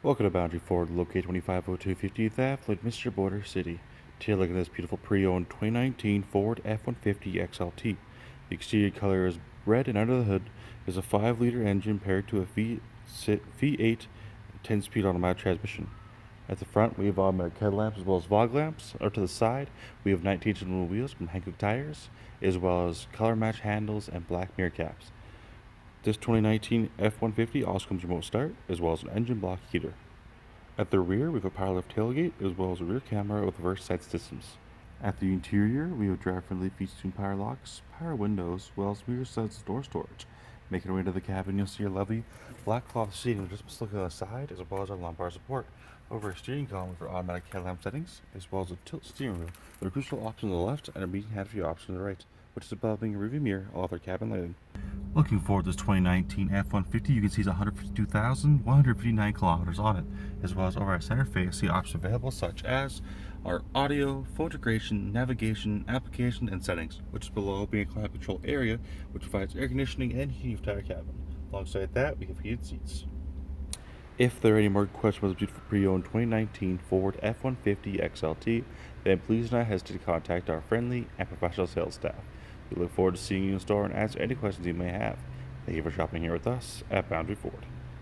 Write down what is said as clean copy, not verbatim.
Welcome to Boundary Ford, located 2502 50th Ave, Mr. Border City. Today, look at this beautiful pre-owned 2019 Ford F-150 XLT. The exterior color is red, and under the hood is a 5-liter engine paired to a V8 10-speed automatic transmission. At the front, we have automatic headlamps as well as fog lamps. Or to the side, we have 19-inch aluminum wheels from Hankook tires, as well as color-matched handles and black mirror caps. This 2019 F-150 also comes with remote start, as well as an engine block heater. At the rear, we have a power lift tailgate, as well as a rear camera with reverse sight systems. At the interior, we have driver-friendly feature power locks, power windows, as well as mirror sides door storage. Making our way to the cabin, you'll see your lovely black cloth seating, just looking on the side, as well as our lumbar support. Over our steering column for automatic headlamp settings, as well as a tilt steering wheel with a crucial option on the left and a median head-view option on the right, which is above being a rearview mirror, all of our cabin lighting. Looking forward to this 2019 F-150, you can see it's 152,159 kilometers on it, as well as over our center face, the options available such as our audio, phone integration, navigation, application, and settings, which is below being a climate control area, which provides air conditioning and heating of the entire cabin. Alongside that, we have heated seats. If there are any more questions about the beautiful pre-owned 2019 Ford F-150 XLT, then please do not hesitate to contact our friendly and professional sales staff. We look forward to seeing you in store and answer any questions you may have. Thank you for shopping here with us at Boundary Ford.